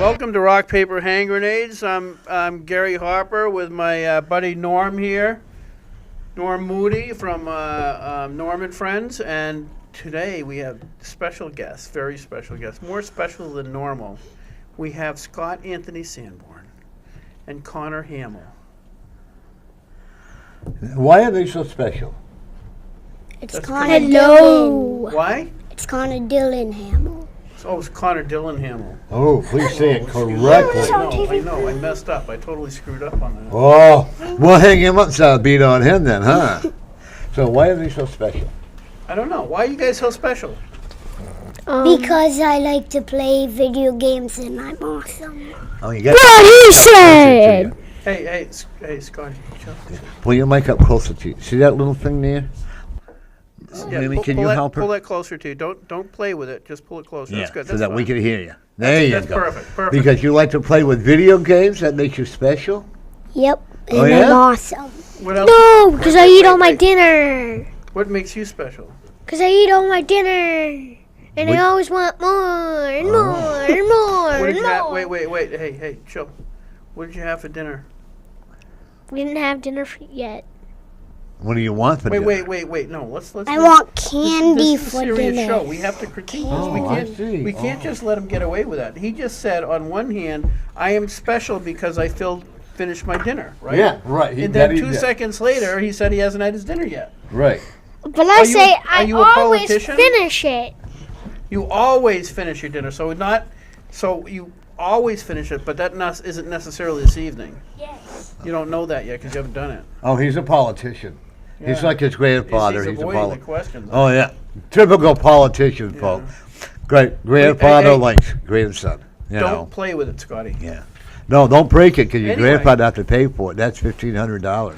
Welcome to Rock, Paper, Hand Grenades. I'm Gary Harper with my buddy Norm here. Norm Moody from Norm and Friends. And today we have special guests, very special guests, more special than normal. We have Scott Anthony Sanborn and Connor Hamill. Why are they so special? It's That's Connor Hello. Dillon. Why? It's Connor Dillon Hamill. Oh, it's Connor Dillon Hamill. Oh, please say it I correctly. know, I messed up. I totally screwed up on that. Oh, we'll hang him up so I'll beat on him then, huh? So why are they so special? I don't know. Why are you guys so special? Because I like to play video games and I'm awesome. Oh, you got What he said. Hey, Scotty. chill. Pull your mic up closer to you. See that little thing there? Maybe can you help her? Pull that closer to you. Don't play with it. Just pull it closer. That's good. so That's that we fine. can hear you. There you That's go. perfect. Because you like to play with video games, that makes you special? Yep, and Oh, yeah? I'm awesome. What else? No, because I eat all my wait. dinner. What makes you special? Because I eat all my dinner. And What- I always want more and more and more What did and you have? more. Wait. Hey, chill. What did you have for dinner? We didn't have dinner yet. What do you want for dinner? Wait. No, let's. I want candy This is a for serious dinner. show. We have to critique this. Oh, I see. We can't just let him get away with that. He just said, on one hand, I am special because I finished my dinner, right? Yeah, right. And then 2 seconds later, he said he hasn't had his dinner yet. Right. But I say are I you a always politician? finish it. You always finish your dinner, so you always finish it, but that isn't necessarily this evening. Yes. You don't know that yet because you haven't done it. Oh, he's a politician. He's Yeah. like his grandfather. He's a avoiding the questions. Oh, yeah. Typical politician, folks. Great grandfather hey. likes grandson. You Don't know. play with it, Scotty. Yeah. No, don't break it because your Anyway. grandfather have to pay for it. That's $1,500.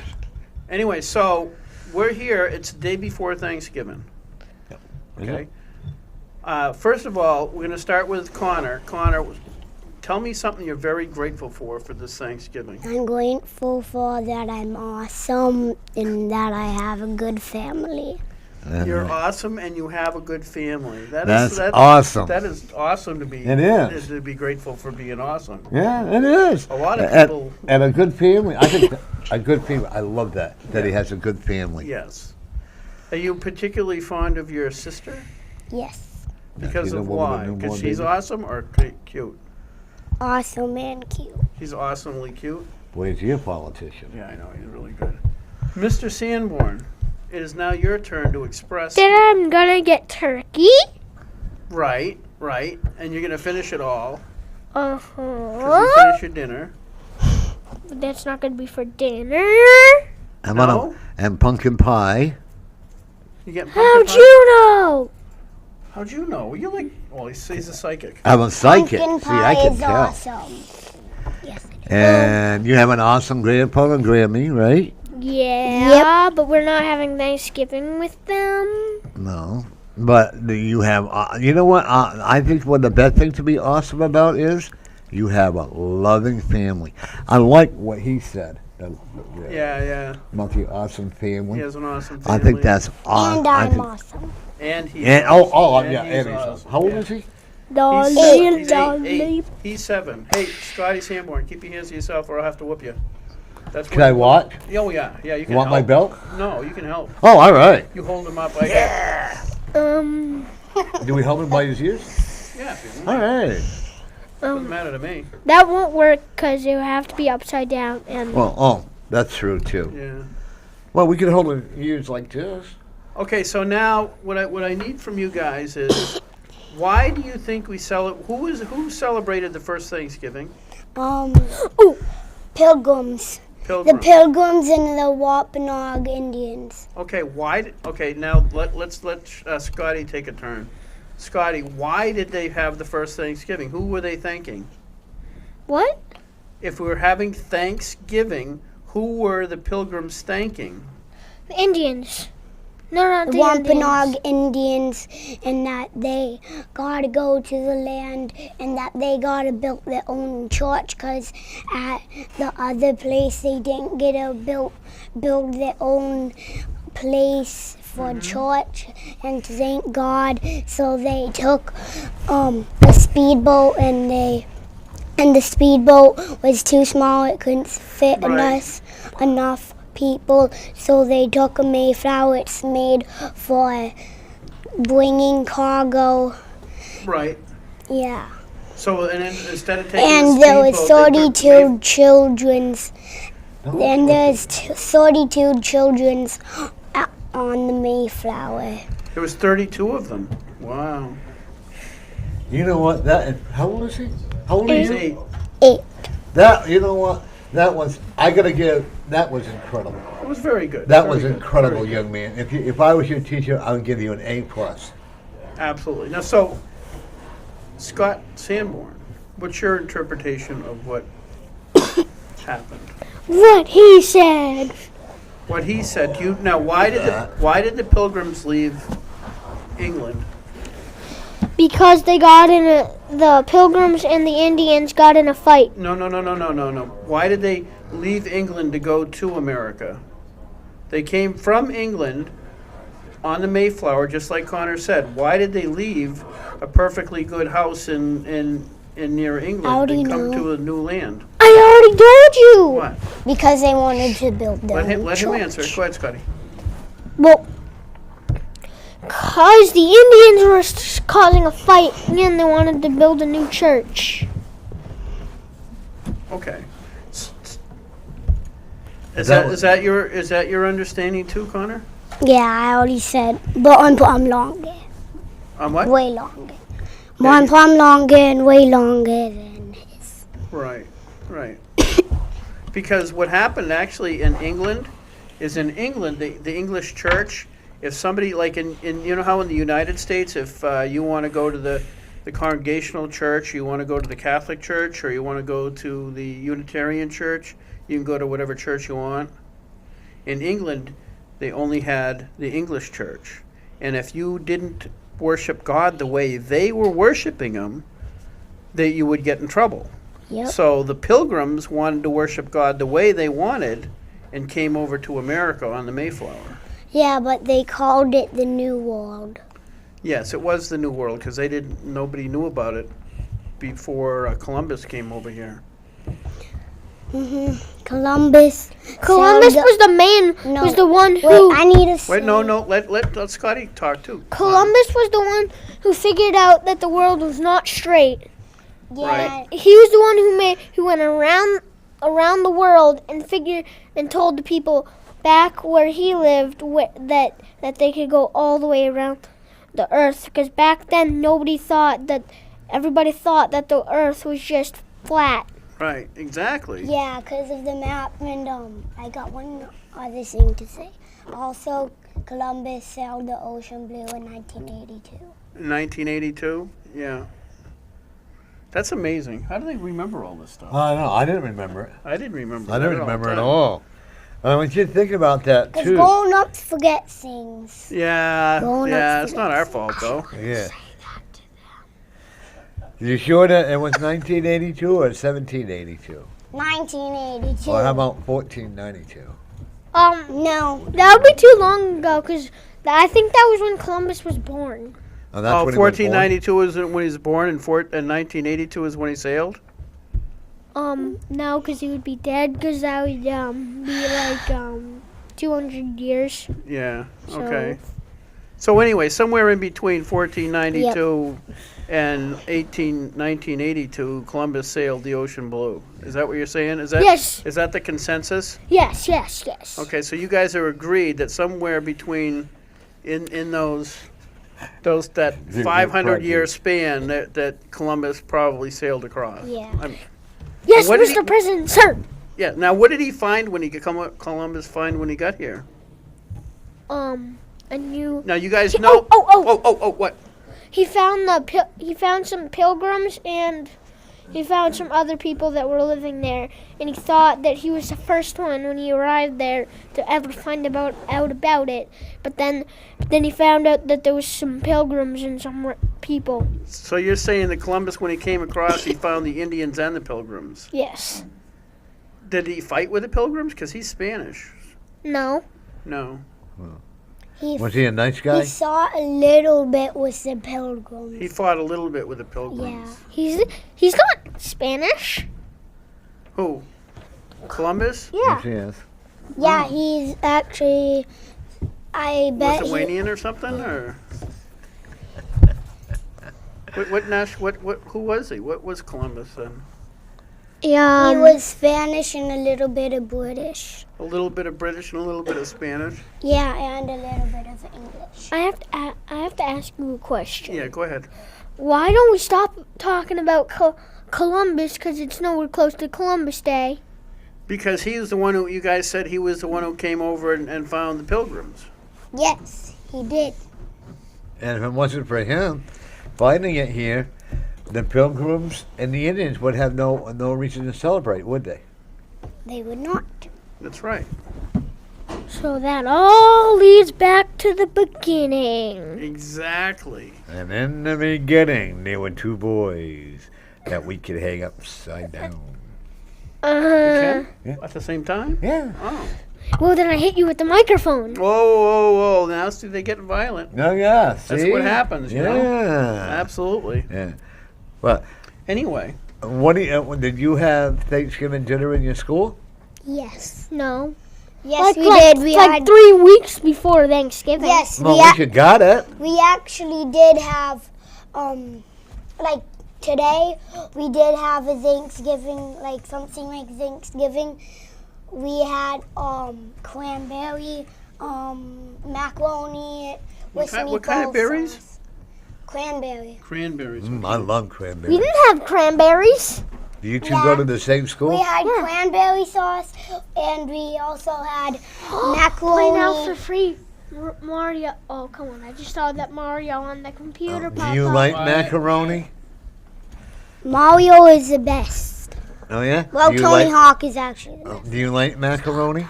Anyway, so we're here. It's the day before Thanksgiving. Okay. First of all, we're going to start with Connor. Connor, tell me something you're very grateful for this Thanksgiving. I'm grateful for that I'm awesome and that I have a good family. You're awesome, and you have a good family. That's awesome. That is awesome to be. It is. To be grateful for being awesome. Yeah, it is. A lot of people. And a good family. I think a good family. I love that he has a good family. Yes. Are you particularly fond of your sister? Yes, Because she's a of woman why? with no Because more she's baby. awesome or cute? awesome and cute. She's awesomely cute. Boy, is he a politician? Yeah, I know. He's really good. Mr. Sanborn, it is now your turn to express. Then I'm gonna get turkey. Right. And you're going to finish it all. Uh Because you huh. finish your dinner. But that's not gonna be for dinner. How about No. and pumpkin pie? You get How'd pumpkin pie? you know? How'd you know? You like? Well, he's a psychic. I'm a psychic. Pumpkin See, pie I can is tell. awesome. Yes. And you have an awesome grandpa and Grammy, right? Yeah, but we're not having Thanksgiving with them. No. But you have, you know what? I think one of the best things to be awesome about is you have a loving family. I like what he said. Yeah. About the awesome family. He has an awesome family. I think that's awesome. And I'm awesome. And he's And, awesome. yeah, he's and he's awesome. awesome. How old Yeah. is he? He's Dolly, seven. He's dolly. eight. He's 7. Hey, Scotty Sanborn, keep your hands to yourself or I'll have to whoop you. That's Can I watch? Oh, yeah. You can Want my help. belt? No, you can help. Oh, all right. You hold him up. Yeah. Do we hold him by his ears? Yeah, if you All want. right. Doesn't matter to me. That won't work because you have to be upside down and. Well, that's true, too. Yeah. Well, we can hold him ears like this. Okay, so now what I need from you guys is why do you think we who celebrated the first Thanksgiving? Pilgrims. The Pilgrims. Pilgrims and the Wampanoag Indians. Okay, now let's let Scotty take a turn. Scotty, why did they have the first Thanksgiving? Who were they thanking? What? If we were having Thanksgiving, who were the Pilgrims thanking? The Indians. No, not The the Wampanoag Indians. Indians, and that they gotta go to the land, and that they gotta build their own church, cause at the other place they didn't get to build their own place for church, and thank God. So they took a speedboat and they and the speedboat was too small. It couldn't fit Right. enough people, so they took a Mayflower. It's made for bringing cargo. Right. Yeah. So and then instead of taking And the there was speedboat, they took 32 children's. And there's 32 children's on the Mayflower. There was 32 of them. Wow. You know what? How old is he? How old are He's you? 8. 8. That, you know what? That was, I gotta give, that was incredible. It was very good. That Very was good. incredible, Very good. young man. If I was your teacher, I would give you an A+. Absolutely. Now, so Scott Sanborn, what's your interpretation of what happened? What he said. What he said. Now, why did the Pilgrims leave England? Because the Pilgrims and the Indians got in a fight. No. Why did they leave England to go to America? They came from England on the Mayflower, just like Connor said. Why did they leave a perfectly good house in near England How do and you come know? to a new land? I already told you. What? Because they wanted to build their Let him own let him answer. church. Go ahead, Scotty. Well, because the Indians were causing a fight and they wanted to build a new church. Okay. Is That that your understanding too, Connor? Yeah, I already said, but I'm longer. What? Way longer. I'm longer and way longer than his. Right. Because what happened actually in England is in England, the English church, if somebody like in you know how in the United States, if you want to go to the Congregational church, you want to go to the Catholic church, or you want to go to the Unitarian church, you can go to whatever church you want. In England, they only had the English church. And if you didn't worship God the way they were worshiping him, that you would get in trouble. Yep. So the Pilgrims wanted to worship God the way they wanted and came over to America on the Mayflower. Yeah, but they called it the New World. Yes, it was the New World because nobody knew about it before Columbus came over here. Columbus. Columbus sailed was the man, No. was the one Wait, who. I need to say. Wait, no, let Scotty talk too. Columbus was the one who figured out that the world was not straight. Yeah. Right. He was the one who went around the world and told the people back where he lived that they could go all the way around the earth, because back then everybody thought that the earth was just flat. Right, exactly. Yeah, because of the map. And I got one other thing to say. Also, Columbus sailed the ocean blue in 1982. 1982, yeah. That's amazing. How do they remember all this stuff? I know. I didn't remember it. I didn't remember. I that didn't remember the at time. all. I want you to think about that Because too. grown-ups forget things. Yeah, Grown-ups yeah. It's forget not our things. fault though. Yeah. You sure that it was 1982 or 1782? 1982. Or how about 1492? No. That would be too long ago, because I think that was when Columbus was born. Oh, that's Oh, when he was born? 1492 is when he was born, and 1982 is when he sailed. No, because he would be dead, because that would be like 200 years. Yeah. So- Okay. So anyway, somewhere in between 1492 and 1982, Columbus sailed the ocean blue. Is that what you're saying? Is that Yes. Is that the consensus? Yes. Okay, so you guys are agreed that somewhere between in those that You're 500-year correct. span that Columbus probably sailed across. Yeah. Yes, What did Mr. he- President, sir. Yeah. Now, what did he find when he Columbus find when he got here? A new. Now, you guys know. What? He found he found some pilgrims, and he found some other people that were living there, and he thought that he was the first one when he arrived there to ever find out about it. But then he found out that there was some pilgrims and some people. So you're saying that Columbus, when he came across, he found the Indians and the Pilgrims. Yes. Did he fight with the Pilgrims? Because he's Spanish. No. No. He Was he a nice guy? he saw a little bit with the Pilgrims. He fought a little bit with the Yeah. Pilgrims. He's not Spanish. Who? Columbus? Yeah. Yes, he is. Yeah, he's actually. I bet he, Lithuanian or something, or who was he? What was Columbus then? Yeah. he was Spanish and a little bit of British. A little bit of British and a little bit of Spanish. Yeah, and a little bit of English. I have to ask you a question. Yeah, go ahead. Why don't we stop talking about Columbus? Because it's nowhere close to Columbus Day. Because he's the one who you guys said he was the one who came over and found the Pilgrims. Yes, he did. And if it wasn't for him finding it here, the Pilgrims and the Indians would have no reason to celebrate, would they? They would not. That's right. So that all leads back to the beginning. Exactly. And in the beginning, there were two boys that we could hang upside down. Okay. Yeah. At the same time? Yeah. Oh. Well, then I hit you with the microphone. Whoa. Now see, they get violent. Oh, yeah. See? That's what happens, you yeah. know? Absolutely. Yeah. Well, Anyway, what did you have Thanksgiving dinner in your school? Yes. No. Yes, we like, did. We like had. 3 weeks before Thanksgiving. Yes, Well, we, at least you got it. we actually did have, like today, we did have a Thanksgiving, like something like Thanksgiving. We had cranberry, macaroni with what kind of meatball berries? sauce. Cranberry. cranberries. I love We cranberry. didn't have cranberries. Do you two Yeah. go to the same school? We had Yeah. cranberry sauce, and we also had Play now for macaroni. free. Mario. Oh, come on. I just saw that Mario on the computer Do pop you up. like Right. macaroni? Mario is the best. Oh, yeah? Well, do you Tony like, Hawk is actually the best. Do you like macaroni?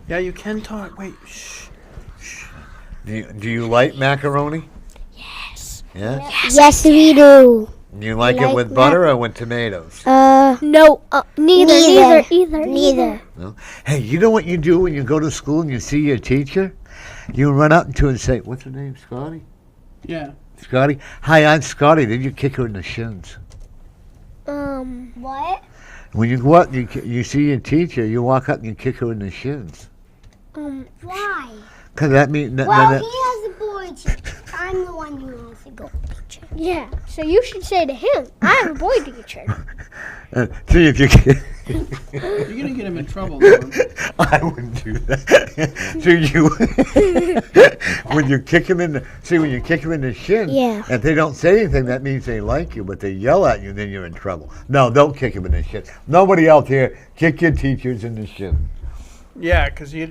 Yeah, you can talk. Wait. Shh. Do you like macaroni? Yes. Yeah? Yes, we do. Do you like it Like with butter or with tomatoes? No. Neither. Neither. No? Hey, you know what you do when you go to school and you see your teacher? You run up to her and say, "What's her name, Scotty? Yeah. Scotty? Hi, I'm Scotty." Then you kick her in the shins. What? When you go up, you see your teacher, you walk up and you kick her in the shins. Why? Because that means... Well, he has a boy teacher. I'm the one who has a girl teacher. Yeah. So you should say to him, I have a boy teacher. see if you can... You're gonna get him in trouble, Norm. I wouldn't do that. So you, when you kick him in when you kick him in the shin, Yeah. if they don't say anything, that means they like you, but they yell at you, then you're in trouble. No, don't kick him in the shin. Nobody out there kick your teachers in the shin. Yeah, because Yeah.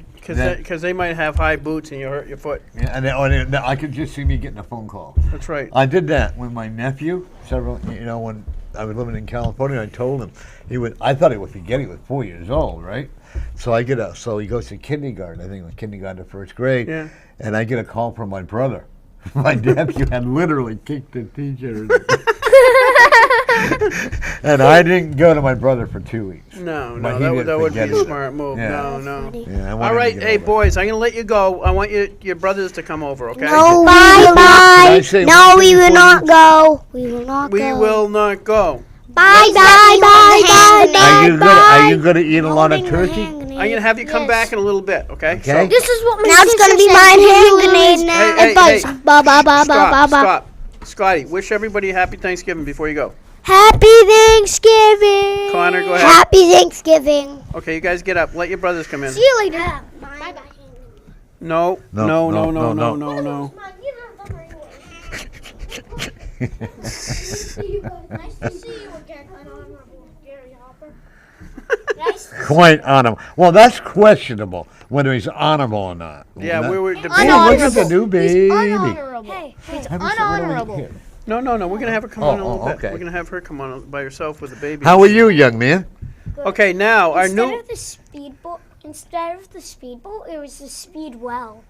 they might have high boots and you hurt your foot. Yeah, and I could just see me getting a phone call. That's right. I did that with my nephew when I was living in California. I told him I thought he would forget he was 4 years old, right? So so he goes to kindergarten. I think it was kindergarten to first grade. Yeah. And I get a call from my brother. My nephew had literally kicked the teacher. And I didn't go to my brother for 2 weeks. No, But he that didn't would be forget a it. smart move. Yeah. No. Yeah, I wanted All to right, get hey over it. boys, I'm gonna let you go. I want your brothers to come over, okay? No, Did bye, I bye. say No, one we thing will before not you- go. We will not We go. will not go. Bye, bye, bye, bye, bye. Are you gonna eat a lot of turkey? I'm gonna have you come Yes. back in a little bit, okay? Okay. This is what my Now it's sister gonna be said mine to hand you, grenade Louise. now. Hey, Advice. hey. Ba ba ba ba ba ba. Stop. Scotty, wish everybody a happy Thanksgiving before you go. Happy Thanksgiving. Connor, go ahead. Happy Thanksgiving. Okay, you guys get up. Let your brothers come in. See you later. Bye bye. No. No. Nice to see you again, Honorable Gary Hopper. Nice. Quite honorable. Well, that's questionable whether he's honorable or not. Yeah, we were Hey, debating. look at the new baby. Unhonorable. Hey, Unhonorable. No. We're gonna have her come on in a little bit. okay. We're gonna have her come on by herself with the baby. How are you, young man? Okay, now our new Instead of the speedboat, it was the speedwell.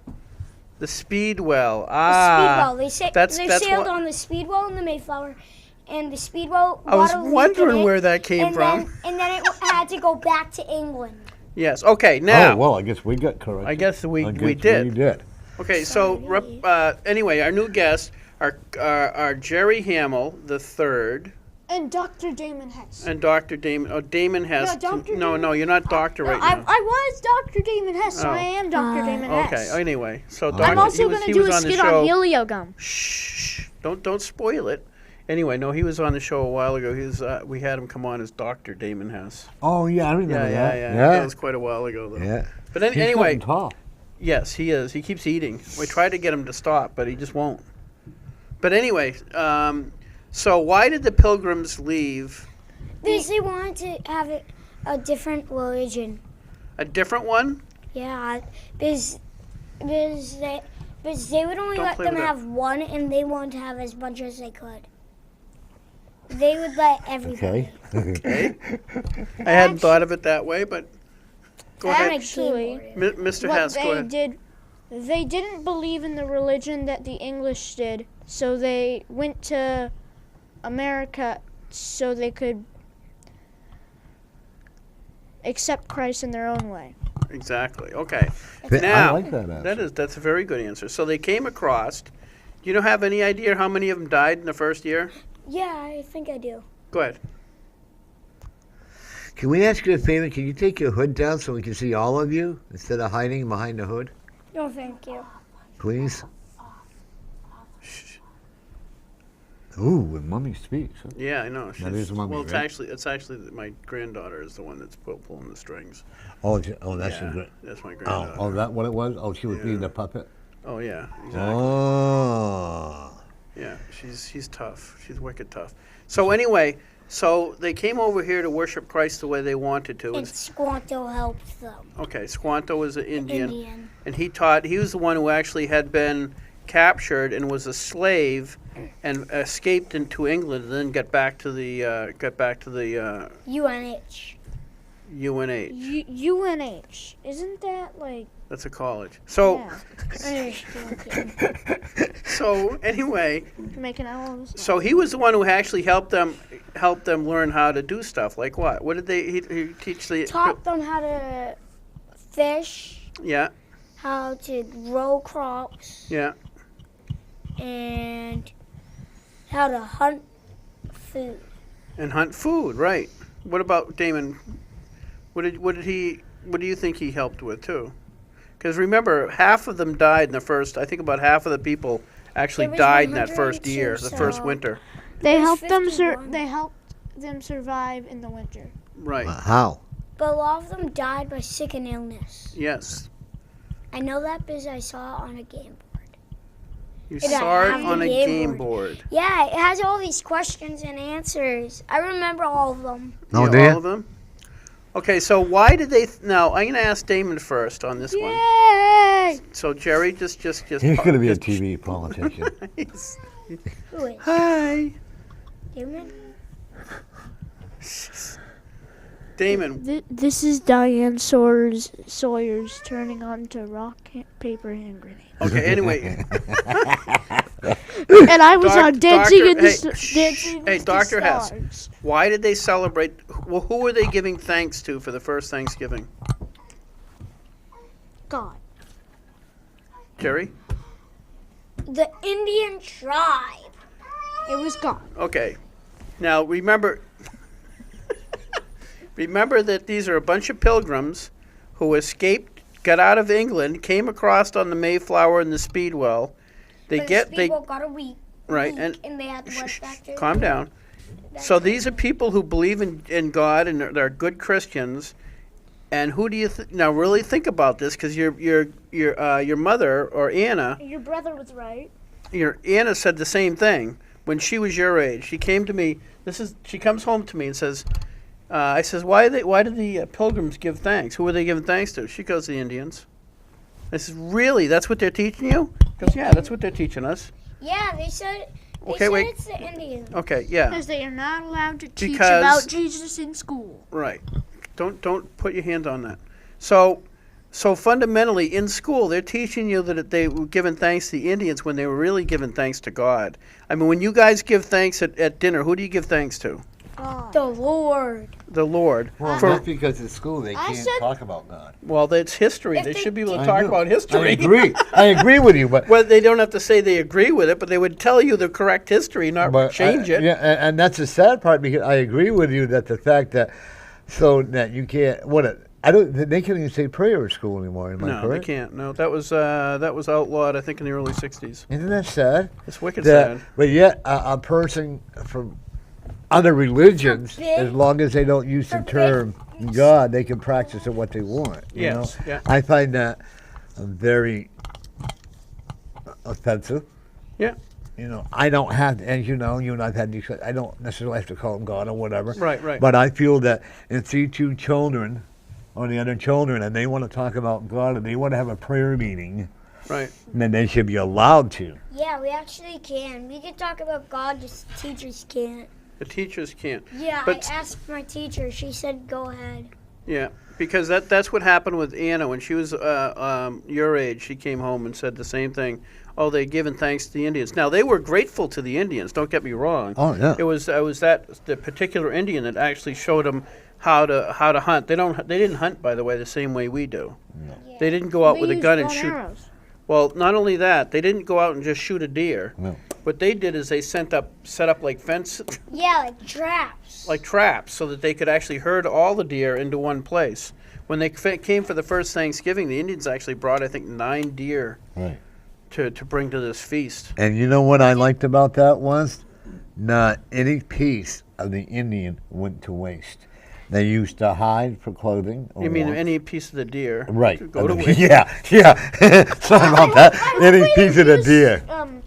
the Speedwell. They that's sailed what- on the speedwell in the Mayflower, and the speedwell. I was got a leak in wondering it, where that came and from. Then it had to go back to England. Yes. Okay. Now. Oh well, I guess we got correct. I guess we I guess did. We did. Okay. So anyway, our new guests are Jerry Hamill the third And Dr. Damon Hess. and Dr. Damon. Oh, Damon Hess. No, Dr. No, Damon- no, you're not doctor right now. I was Dr. Damon Hess, so Oh. I am Dr. Damon Hess. Okay. Anyway, so I'm Dr. I'm also he was, going he to do was a on the skit show. on Heliogum. Shh! Don't spoil it. Anyway, no, he was on the show a while ago. He was. We had him come on as Dr. Damon Hess. Oh yeah, I remember Yeah. that. That was quite a while ago, though. Yeah. But He's anyway, getting tall. yes, he is. He keeps eating. We tried to get him to stop, but he just won't. But anyway, so why did the Pilgrims leave? Because they wanted to have a different religion. A different one? Yeah, because they would only Don't let play them with that. have one, and they wanted to have as much as they could. They would let everybody. Okay. Okay. I hadn't thought of it that way, but go ahead, Actually, Mr. what Hess. Go they ahead. they didn't believe in the religion that the English did, so they went to America so they could accept Christ in their own way. Exactly. Okay. I Now, like that answer. that's a very good answer. So they came across. Do you have any idea how many of them died in the first year? Yeah, I think I do. Go ahead. Can we ask you a favor? Can you take your hood down so we can see all of you instead of hiding behind the hood, No, thank you. please? Ooh, when Mummy speaks. Huh? Yeah, I know. That is Mummy, well, it's right? actually my granddaughter is the one that's pulling the strings. Oh, that's Yeah, your great. that's my Oh, granddaughter. that what it was? Oh, she was Yeah. being the puppet. Oh yeah, exactly. Oh. Yeah, she's tough. She's wicked tough. So anyway, so they came over here to worship Christ the way they wanted to. And Squanto helped them. Okay, Squanto was an Indian, Indian. and he was the one who actually had been captured and was a slave and escaped into England and then got back to the UNH. UNH. UNH. Isn't that like... That's a college. So Yeah. so anyway, Making owls. so he was the one who actually helped them learn how to do stuff. Like what? What did he teach the? Taught them how to fish, Yeah, how to grow crops, yeah. and how to hunt food. And hunt food, right? What about Damon? What do you think he helped with too? Because remember, half of them died in the first. I think about half of the people actually There was died in that first 102, year, the first so- winter. They There's helped them. 51. They helped them survive in the winter. Right. How? But a lot of them died by sick and illness. Yes. I know that because I saw it on a game board. You And I saw it have the on a game game board. board. Yeah, it has all these questions and answers. I remember all of them. Oh, Yeah, do you? all of them. Okay, so why did they? Now I'm going to ask Damon first on this one. Yay! So Jerry, just. He's going to be a just- TV politician. Who is? Hi, Damon? Damon. This is Diane Sawyer's turning on to rock, paper, hand grenade. Okay, anyway, And I was on Dancing in the Dancing hey, with the Dr. Hess. Stars. why did they celebrate? Well, who were they giving thanks to for the first Thanksgiving? God. Jerry. The Indian tribe. It was God. Okay. Now remember that these are a bunch of pilgrims who escaped, got out of England, came across on the Mayflower and the Speedwell. They got a week. right week, and they had to went back to calm down. So these are people who believe in God and they're good Christians. And who do you now really think about this? Because your mother or Anna, Your brother was right. your Anna said the same thing when she was your age. She came to me. She comes home to me and says, I says, why did the pilgrims give thanks? Who were they giving thanks to? She goes, the Indians. I says, really? That's what they're teaching you? She goes, yeah, that's what they're teaching us. Yeah, they said wait. it's the Indians. Okay, yeah, Because they are not allowed to teach Because- about Jesus in school. right. Don't put your hand on that. So fundamentally, in school, they're teaching you that they were giving thanks to the Indians when they were really giving thanks to God. I mean, when you guys give thanks at dinner, who do you give thanks to? God. The Lord. The Lord. Well, For- that's because at school they can't said- talk about God. well, that's history. If They they should be able to I talk know. about history. I agree. I agree with you, but Well, they don't have to say they agree with it, but they would tell you the correct history, not but change it. Yeah, and that's the sad part because I agree with you that the fact that so that you can't I don't they can't even say prayer at school anymore. Am I No, they correct? can't. No, that was outlawed. I think in the early '60s. Isn't that sad? It's wicked That, sad. but yet a person from other religions, For big- as long as they don't use the for big term God, they can practice it what they want. You Yes, know? yeah. I find that very offensive. Yeah. You know, I don't have, as you know, you and I've had these, I don't necessarily have to call him God or whatever. Right, right. But I feel that if see two children or the other children and they want to talk about God and they want to have a prayer meeting, Right. then they should be allowed to. Yeah, we actually can. We can talk about God, just teachers can't. The teachers can't. Yeah, But- I asked my teacher. She said, go ahead. Yeah, because that's what happened with Anna when she was your age. She came home and said the same thing. Oh, they'd given thanks to the Indians. Now they were grateful to the Indians. Don't get me wrong. Oh, yeah. It was that the particular Indian that actually showed them how to hunt. They didn't hunt, by the way, the same way we do. They didn't go out with a gun and shoot. Arrows. Well, not only that, they didn't go out and just shoot a deer. No. What they did is they set up like fence, Yeah, like traps. like traps, so that they could actually herd all the deer into one place. When they came for the first Thanksgiving, the Indians actually brought, I think, 9 deer Right. to bring to this feast. And you know what I liked about that was not any piece of the Indian went to waste. They used the hide for clothing. Or You mean warmth. any piece of the deer? Right. could Go to waste. Yeah, yeah. Sorry about that. Any piece of the deer.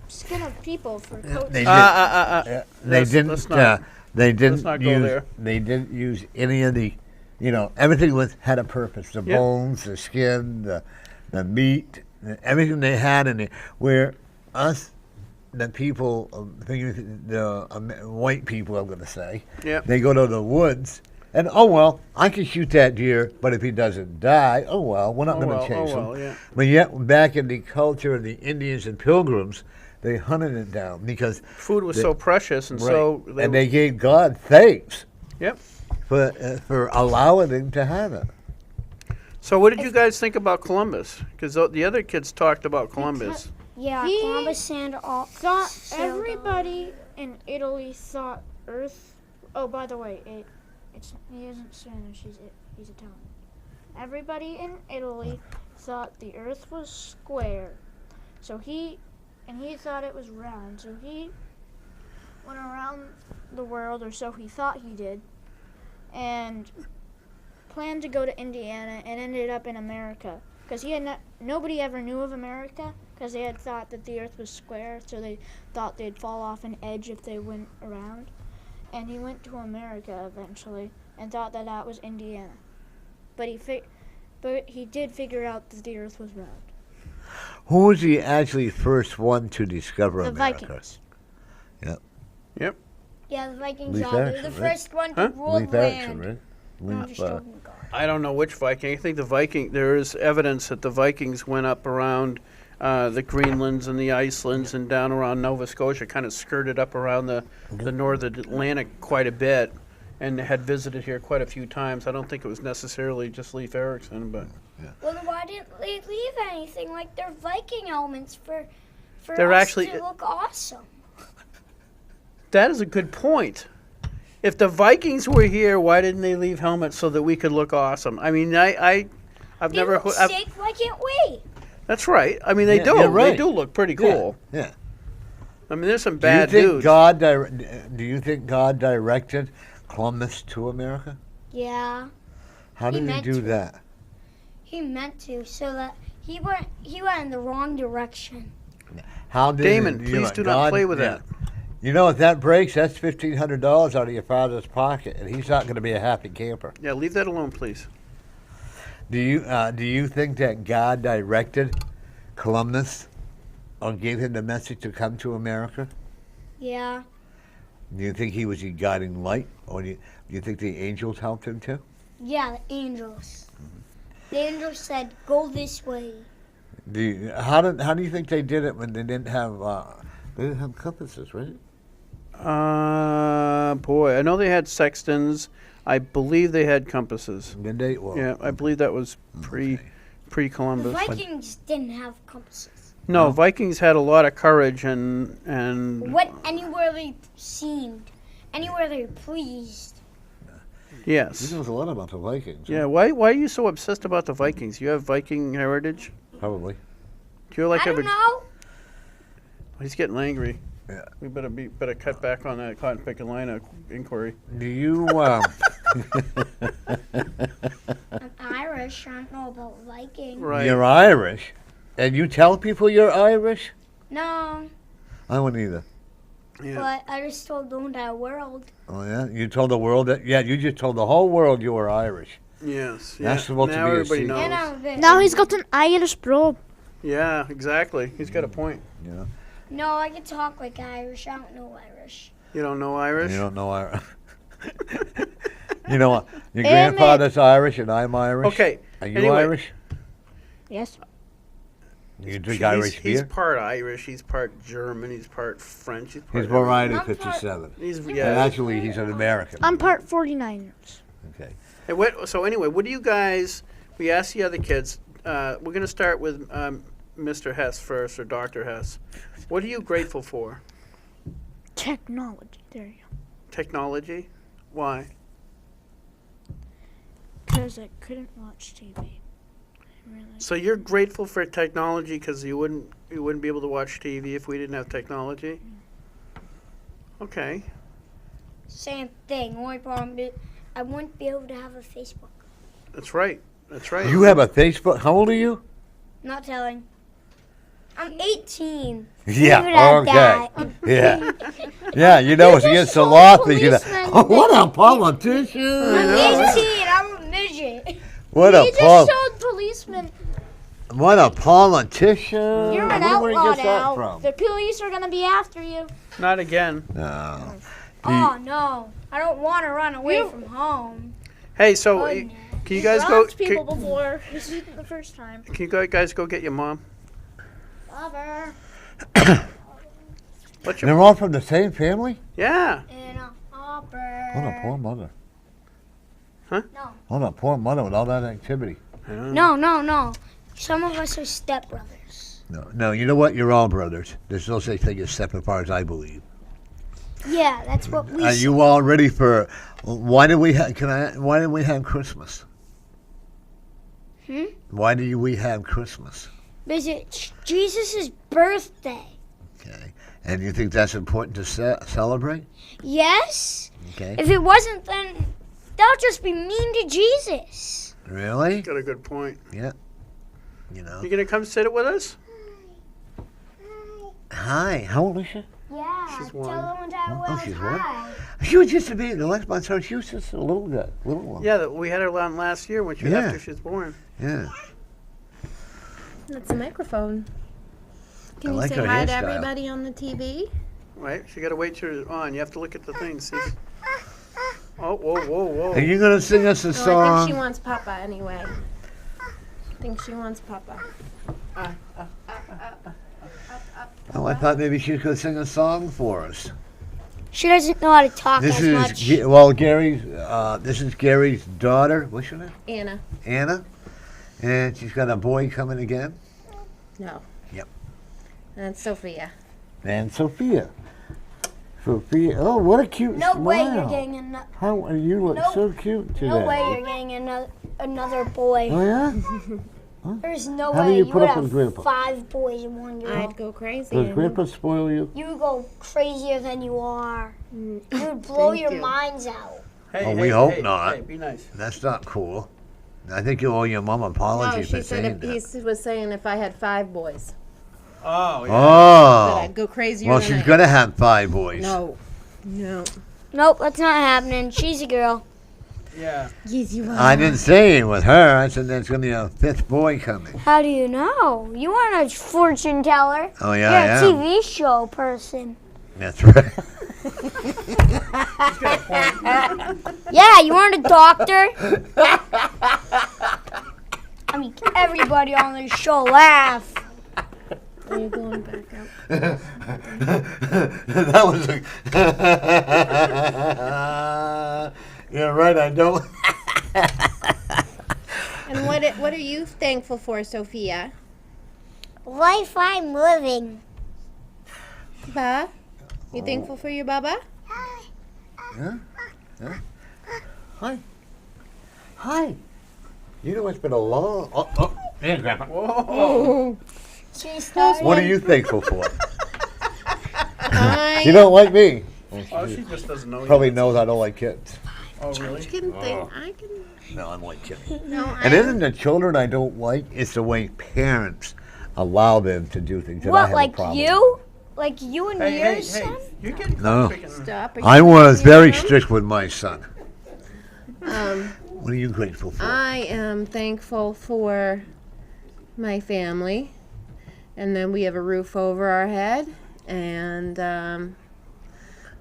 Skin of people for coats. They, Yeah, they let's didn't. not- They didn't not go use. there. They didn't use any of the. You know, everything had a purpose. The Yep. bones, the skin, the meat, everything they had in it. Where us, the people, white people, I'm going to say, Yep. they go to the woods. And oh well, I can shoot that deer, but if he doesn't die, oh well, we're not Oh going well, to chase oh well, him. yeah. But yet, back in the culture of the Indians and Pilgrims, they hunted it down because Food was They- so precious, and so and they gave God thanks Yep. for allowing them to have it. So what did you guys think about Columbus? Because the other kids talked about Columbus. Yeah, He Columbus and all. Thought sailed everybody in Italy thought Earth. Oh, by the way, he isn't Spanish. He's Italian. Everybody in Italy thought the Earth was square, so he thought it was round. So he went around the world, or so he thought he did, and planned to go to Indiana and ended up in America because nobody ever knew of America because they had thought that the Earth was square, so they thought they'd fall off an edge if they went around. And he went to America eventually and thought that that was Indiana, but he did figure out that the Earth was round. Who was the actually first one to discover The America? Vikings. Yep. Yeah, the Vikings Leif are. They're Erikson, the right? first one Huh? to rule Leif the Erikson, land. right? No, Leif, just joking, God. I don't know which Viking. I think the Viking. There is evidence that the Vikings went up around the Greenlands and the Icelands and down around Nova Scotia, kind of skirted up around the northern Atlantic quite a bit, and had visited here quite a few times. I don't think it was necessarily just Leif Erikson, but Well, then why didn't they leave anything like their Viking elements for They're us actually- to look awesome? that is a good point. If the Vikings were here, why didn't they leave helmets so that we could look awesome? I mean, I've They never. look sick. Why can't we? That's right. I mean, they Yeah, do. you're right. They do look pretty cool. Yeah. I mean, there's some Do you bad think dudes. do you think God directed Columbus to America? Yeah, How He did he meant do to. that? he meant to, so that he went in the wrong direction. How did Damon, it, you please know, do not God- play with yeah. that. You know, if that breaks, that's $1,500 out of your father's pocket, and he's not going to be a happy camper. Yeah, leave that alone, please. Do you think that God directed Columbus, or gave him the message to come to America? Yeah, Do you think he was a guiding light, or do you think the angels helped him too? yeah, the angels. The angels said, "Go this way." How do you think they did it when they didn't have compasses, right? Boy, I know they had sextants. I believe they had compasses. Did they? Well, Yeah, I believe that was okay. The pre-Columbus. Vikings didn't have compasses. No, Vikings had a lot of courage and Went anywhere they seemed, anywhere they pleased. He yes. knows a lot about the Vikings. huh? Yeah, why are you so obsessed about the Vikings? You have Viking heritage? Probably. Do you like I have don't a know. He's getting angry. Yeah. We better cut back on that cotton picking line inquiry. Do you? I'm Irish. I don't know about Viking. Right. You're Irish, and you tell people you're Irish? No, I wouldn't either. Yeah. but I just told the entire world. Oh yeah, you told the world that. Yeah, you just told the whole world you were Irish. Yes. That's yeah. supposed to Now be a everybody secret. knows. And I'm a bit. Now he's got an Irish bro. Yeah, exactly. He's got a point. You know. No, I can talk like Irish. I don't know Irish. You don't know Irish? You don't know Irish. You know what? Your Damn grandfather's Irish and I'm Irish. Okay. Are you anyway. Irish? Yes. You drink Irish He's beer? part Irish. He's part German. He's part French. He's part He's born right in I'm part- 57. He's And yeah. actually, he's an American. I'm part 49ers. Okay. Hey, so anyway, what do you guys? We asked the other kids. We're going to start with Mr. Hess first, or Dr. Hess. What are you grateful for? Technology. There you go. Technology. Why? Because I couldn't watch TV. I realized. So you're grateful for technology because you wouldn't be able to watch TV if we didn't have technology. Okay. Same thing. Only problem is I wouldn't be able to have a Facebook. That's right. That's right. You have a Facebook. How old are you? Not telling. I'm 18. Yeah. Leave it at Okay. that. Yeah. Yeah. You know, it's against the told law. the Thinking that, policeman oh, what a politician. I'm 18. I'm a midget. What a He just showed policemen. What a politician. You're an Where did he outlaw get that now. from? The police are going to be after you. Not again. No. Oh no, I don't want to run away from home. Hey, so Oh, can no. you guys go? Robbed people before. This isn't the first time. Can you guys go get your mom? Lover. What's your? They're all from the same family? Yeah. In a hopper. What a poor mother. No. What a poor mother with all that activity. No. Some of us are stepbrothers. No, you know what? You're all brothers. There's no such thing as step apart, as I believe. Yeah, that's what we. Are you all ready for? Why do we have? Why do we have Christmas? Why do we have Christmas? Because it's Jesus' birthday. Okay, and you think that's important to celebrate? Yes. Okay, If it wasn't, then that'll just be mean to Jesus. really? Got a good point. Yeah. You know. You gonna come sit it with us? Hi. How old is she? Yeah. She's tell one. the entire Oh, world she's one? hi. She was just a baby. The last month, so she was just a little guy, little one. Yeah, we had her on last year when Yeah. after she was born. Yeah. That's a microphone. I Can you like say her hi to hairstyle. everybody on the TV? Right? So you gotta wait till you're on. You have to look at the thing. See. Oh, whoa. Are you gonna sing us a Oh, I think song? she wants Papa anyway. I think she wants Papa. Oh, I thought maybe she could sing a song for us. She doesn't know how to talk This as is much. Gary's. This is Gary's daughter. What's her name? Anna. Anna, and she's got a boy coming again. No. Yep. And Sophia. And Sophia. Sophia. Oh, what a cute No smile. way you're getting another. How are you look Nope. so cute today? No way you're getting another boy. Oh yeah. There's no How do way you you put would up with have Grandpa? 5 boys in one girl. I'd go crazy. Does and- Grandpa spoil you? You go crazier than you are. You would blow Thank your you. minds out. Hey, Oh, we hope hey, not. Hey, be nice. That's not cool. I think you owe your mom an No, apology she for said saying if that. he was saying if I had 5 boys, Oh, yeah. that Oh. I'd go crazier Well, than she's I gonna have 5 boys. No. No. Nope, that's not happening. She's a girl. Yeah. Yes, you are. I didn't say it with her. I said there's gonna be a 5th boy coming. How do you know? You aren't a fortune teller. Oh yeah, I You're a am. TV show person. That's right. Yeah, you aren't a doctor. I mean, everybody on this show laugh. Are you going back out? That was a. Yeah, right. I don't. And what are you thankful for, Sophia? Life I'm living. Ba? You thankful for your Baba? Yeah? Yeah? Hi. Hi. You know, it's been a long. Oh, there, Grandpa. Whoa. What are you thankful for? I You don't like me. Oh, she just doesn't know. Probably yet. knows I don't like kids. Oh, really? can think. I can. No, I'm like kids. No, And I. isn't the children I don't like? It's the way parents allow them to do things that I What, have a like problem you? Like you and Hey, your hey, son? hey! You're getting No. freaking. Stop. Are with. I you was thanking very them? strict with my son. Um, What are you grateful for? I am thankful for my family, and then we have a roof over our head, and that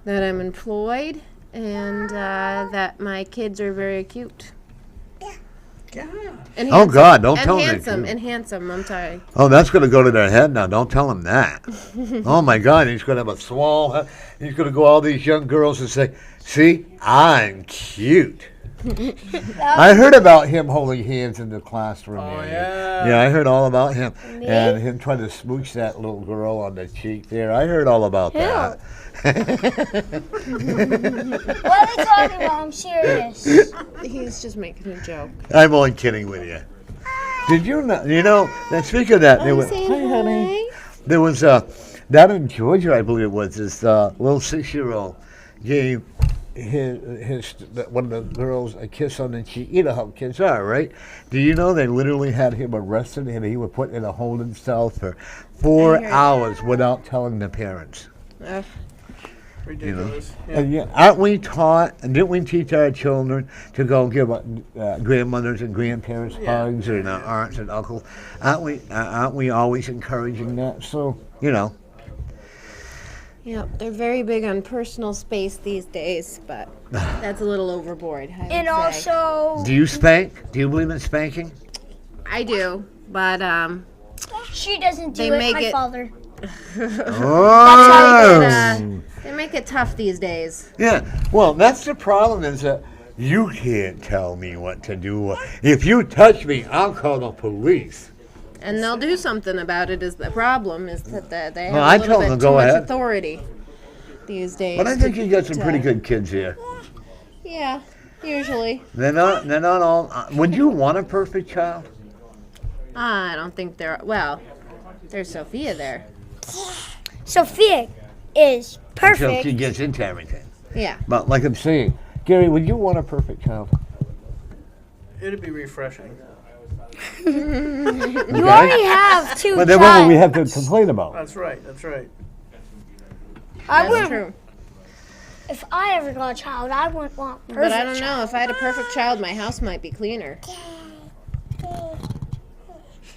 I'm employed, and that my kids are very cute. Yeah. And Oh, handsome. God, don't and tell me. handsome, and handsome. I'm sorry. Oh, that's going to go to their head now. Don't tell him that. Oh, my God. He's going to have a small head. He's going to go all these young girls and say, see, I'm cute. I heard about him holding hands in the classroom. Oh, there. yeah. Yeah, I heard all about him. And him trying to smooch that little girl on the cheek there. I heard all about that. What are they talking about? I'm serious. He's just making a joke. I'm only kidding with you. Did you know, now speaking of that, there was, there was down in Georgia, I believe it was, this little 6-year-old gave his one of the girls a kiss on the cheek. You know how kids are, right? Do you know they literally had him arrested and he was put in a holding cell for 4 hours without telling the parents? Ridiculous. Yeah. And aren't we taught, and didn't we teach our children to go give grandmothers and grandparents hugs and aunts and uncles? Aren't we always encouraging that? So, Yeah, they're very big on personal space these days, but that's a little overboard. I would And say. also, Do you spank? Do you believe in spanking? I do, but she doesn't do They it. make My it- father. Oh! they make it tough these days. Yeah, well, that's the problem is that you can't tell me what to do. If you touch me, I'll call the police. And they'll do something about it. Is the problem is that they have Well, I a little tell them bit to too go much ahead. authority these days. But I think to- you got some to- pretty good kids here. Yeah, usually. They're not all. Would you want a perfect child? I don't think they're. Well, there's Sophia there. Sophia is Until perfect. she gets into everything. Yeah. But like I'm saying, Gary, would you want a perfect child? It'd be refreshing. You already have two But then what would we child. have to complain about? That's right. That's right. I That's wouldn't. true. If I ever got a child, I wouldn't want perfect. But I don't know. If I had a perfect child, my house might be cleaner.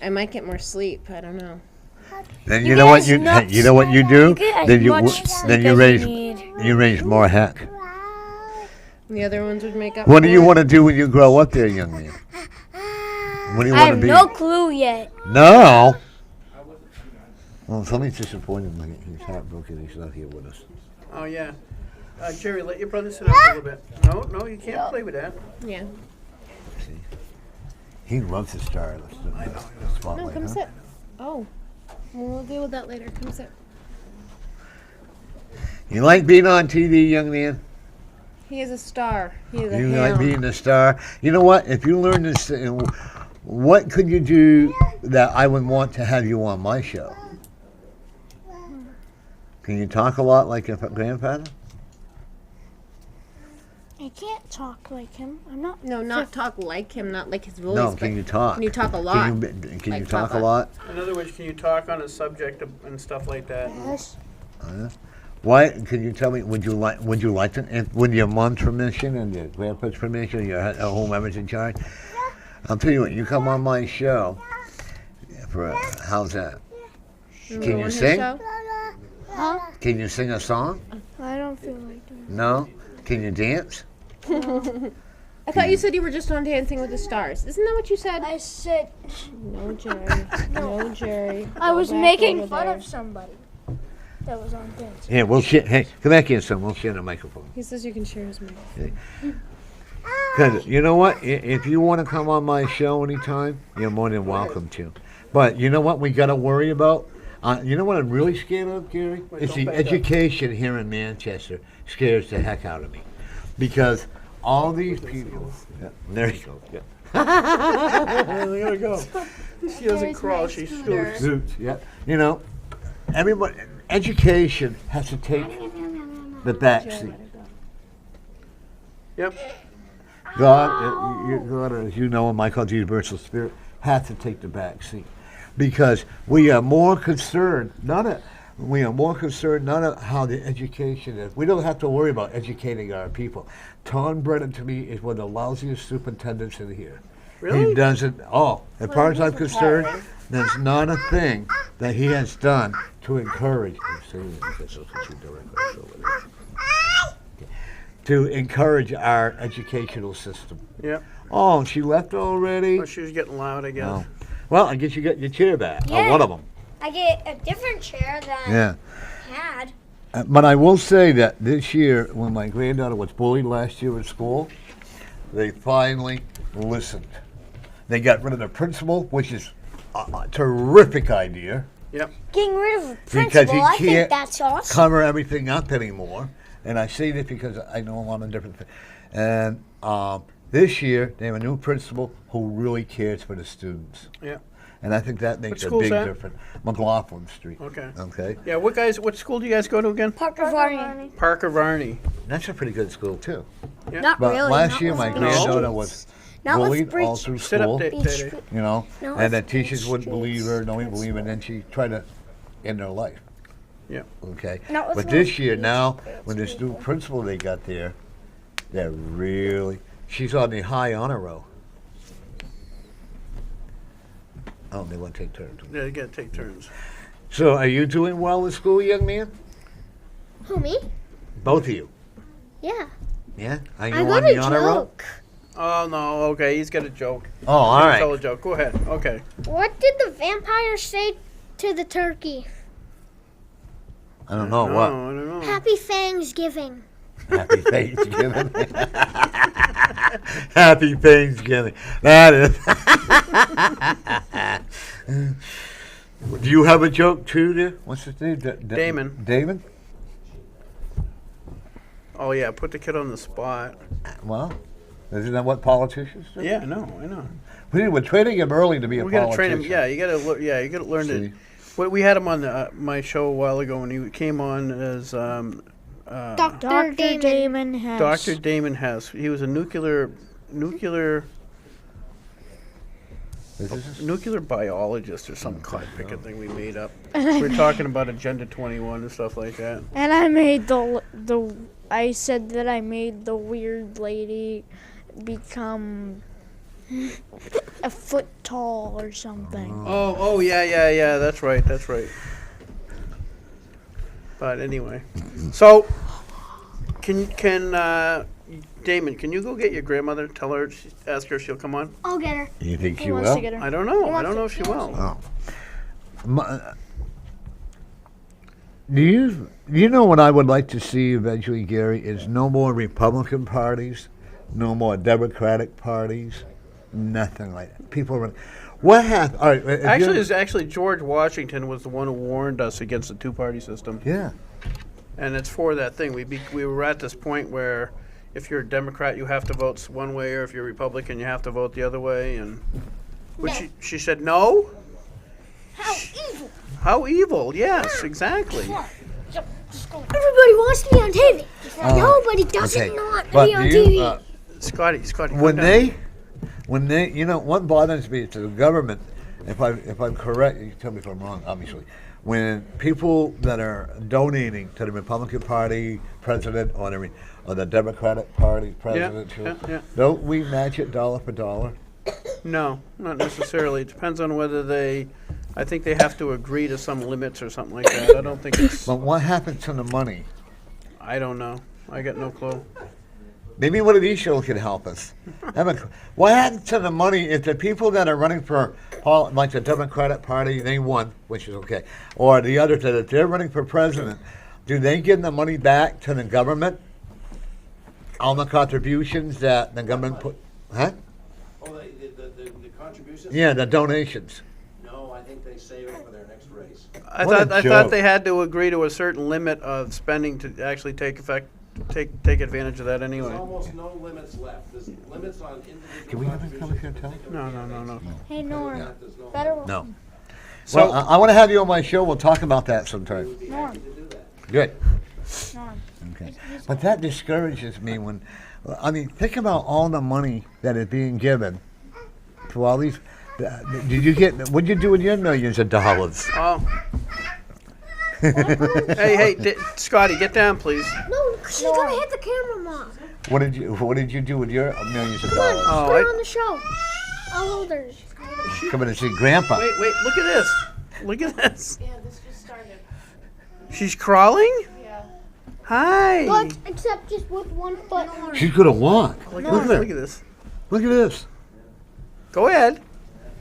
I might get more sleep. I don't know. Then You you know what guys you nuts. you know what you do? You get as Then you much then sleep you as raise you need. you raise more heck. The other ones would make up. What do for you it. want to do when you grow up, there, young man? What do you I want to have be? no clue yet. No. Well, somebody's disappointed. He's heartbroken. He's not here with us. Oh yeah. Jerry, let your brother sit up a little bit. No, you can't play with that. Yeah. He loves the star. The spotlight, No, come huh? sit. Oh, we'll deal with that later. Come sit. You like being on TV, young man? He is a star. He is a You ham. like being a star? You know what? If you learn this, what could you do that I would want to have you on my show? Can you talk a lot like your grandfather? I can't talk like him. I'm not. No, not talk like him, not like his voice. No, but can you talk? Can you talk a lot? Can you like talk Papa. a lot? In other words, can you talk on a subject and stuff like that? Yes. Why? Can you tell me? Would you like to? With your mom's permission and your grandpa's permission, your whomever's in charge? I'll tell you what. You come on my show. How's that? You Can on you his sing? show? Huh? Can you sing a song? I don't feel like doing No. Can you dance? I thought you said you were just on Dancing with the Stars. Isn't that what you said? I said No, Jerry. No, Jerry. I Go was back making over fun there. of somebody that was on Dancing. Here, we'll share. Hey, come back here, son. We'll share the microphone. He says you can share his mic. Because you know what? If you want to come on my show anytime, you're more than welcome to. But you know what we got to worry about? You know what I'm really scared of, Gary? It's don't the back up. education here in Manchester scares the heck out of me. Because all these people... Yeah, there you go. Yeah. There we go. She doesn't crawl, she scoots. Suits, yeah. You know, everybody... Education has to take the back seat. Yep. God, as you know, in my culture, universal spirit, has to take the back seat. Because we are more concerned, not of how the education is. We don't have to worry about educating our people. Tom Brennan, to me, is one of the lousiest superintendents in here. Really? He doesn't, as far as I'm concerned, there's not a thing that he has done to encourage. To encourage our educational system. Yep. Oh, she left already? Oh, she was getting loud, I guess. Oh. Well, I guess you got your chair back. Yeah. One of them. I get a different chair than Yeah. I had. But I will say that this year, when my granddaughter was bullied last year at school, they finally listened. They got rid of the principal, which is a terrific idea. Yep. Getting rid of a Because principal, he I think can't that's awesome. cover everything up anymore. And I say this because I know a lot of different things. And this year, they have a new principal who really cares for the students. Yeah. And I think that makes a school's big that? difference. McLaughlin Street. Okay. Okay. Yeah, what school do you guys go to again? Parker Varney. Parker Varney. That's a pretty good school, too. Not But really. last not year, with my Breach granddaughter Street. was Not with bullied all Breach through Sit up, school. Day. You know, No, and the it's teachers wouldn't Breach believe her, nobody believe her, and then she tried to end her life. Yeah. Okay. Not with But North this year Beach. now, when this new principal they got there, they're really, she's on the high honor roll. Oh, they want to take turns. Yeah, you gotta take turns. So are you doing well in school, young man? Who, me? Both of you. Yeah. Yeah? Are you I on got the a honor roll? joke. Oh, no, okay, he's got a joke. Oh, all Tell right. a joke. Go ahead. Okay. What did the vampire say to the turkey? I don't know No, what. I don't know. Happy Thanksgiving. Happy Thanksgiving. Happy Thanksgiving. That is. Do you have a joke too, dear? What's his name? Damon. Damon? Oh, yeah, put the kid on the spot. Well, isn't that what politicians do? Yeah, I know. We're training him early to be a We gotta politician. train him. Yeah, you gotta learn See? to. What we had him on my show a while ago, and he came on as Dr. Damon. has. Dr. Damon Hess. He was a nuclear biologist or some cod picking thing we made up. We were talking about Agenda 21 and stuff like that. And I made I said that I made the weird lady become a foot tall or something. Oh, yeah. That's right. But anyway, so can Damon, can you go get your grandmother? Tell her, ask her if she'll come on. I'll get her. You think He she wants will? to get her. I don't know. I don't know if she will. Oh. Do you know what I would like to see eventually, Gary, is no more Republican parties, no more Democratic parties, nothing like that. People are... What happened? All right, Actually, George Washington was the one who warned us against the two-party system, yeah. and it's for that thing. We were at this point where if you're a Democrat, you have to vote one way, or if you're a Republican, you have to vote the other way. And she said no. How evil! How evil? Yes, exactly. Everybody wants to be on TV. Nobody doesn't Okay. want to But be on do you, TV. Scotty, when calm down. they, you know, what bothers me is the government. If I'm correct, you can tell me if I'm wrong. Obviously, when people that are donating to the Republican Party president or the Democratic Party president, yeah. don't we match it dollar for dollar? No, not necessarily. It depends on whether I think they have to agree to some limits or something like that. I don't think it's. But what happens to the money? I don't know. I got no clue. Maybe one of these shows can help us. What happened to the money if the people that are running for, like the Democratic Party, they won, which is okay, or the others that if they're running for president, do they give the money back to the government? All the contributions that the government put, huh? Oh, the contributions? Yeah, the donations. No, I think they save it for their next race. I What a thought joke. they had to agree to a certain limit of spending to actually take advantage of that There's anyway. almost no limits left. There's limits on individual Can we have him come up here and contributions. tell? No. Hey, Norm. There's no Better. No. So Well, I want to have you on my show. We'll talk about that sometime. Norm. to do that. Good. Norm. Okay. But that discourages me when, I mean, think about all the money that is being given to all these. What'd you do with your millions of dollars? Oh. Hey, Scotty, get down, please. No, she's gonna hit the camera, Mom. What did you do with your millions of Come on, dollars? Oh, put her I- on the show. I'll hold her. Coming to see Grandpa. Wait, look at this. Look at this. Yeah, this just started. She's crawling? Yeah. Hi. But except just with one foot. She's gonna walk. Look Look at at this. her. Look at this. Look at this. Go ahead.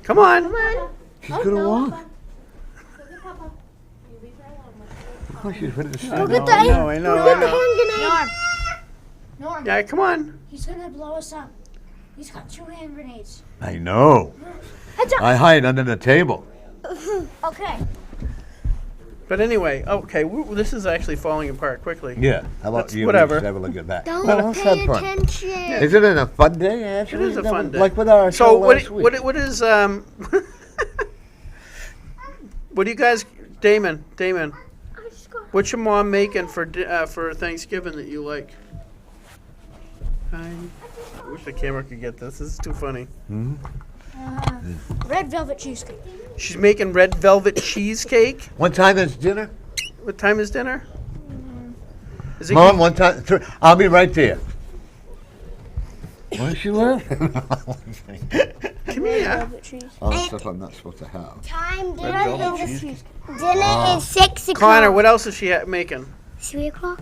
Come on. Come on. She's gonna walk. Oh, she's ready to I stand know, up. I know, I know, I know. Norm. Norm. Yeah, come on. He's gonna blow us up. He's got 2 hand grenades. I know. I hide under the table. Okay. But anyway, okay, this is actually falling apart quickly. Yeah. How about That's you? whatever. Just have a look at that. Don't Well, let's have pay fun. attention. Isn't it a fun day? Actually, It is a fun day. Like with our So show what last week. what is what do you guys, Damon, what's your mom making for Thanksgiving that you like? I wish the camera could get this. This is too funny. Red velvet cheesecake. She's making red velvet cheesecake. What time is dinner? What time is dinner? Is it Mom, one time. I'll be right there. Where's she live? Come here. Velvet cheese. All the stuff I'm not supposed to have. Time Red velvet dinner cheesecake. is 6 o'clock. Connor, what else is she making? 3 o'clock.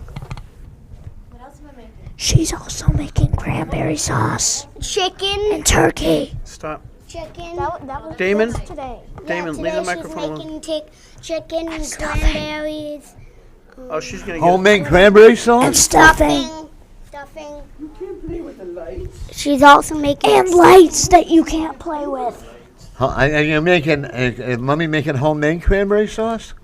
What else am I making? She's also making cranberry sauce Chicken. and turkey. Stop. Chicken. That was Damon? today. Damon, leave the today microphone She's alone. making chicken and cranberries. Oh, she's gonna get. Homemade cranberry sauce? And stuffing. Stuffing. She's also making And lights that you can't play with. Are you making? Is Mommy making homemade cranberry sauce?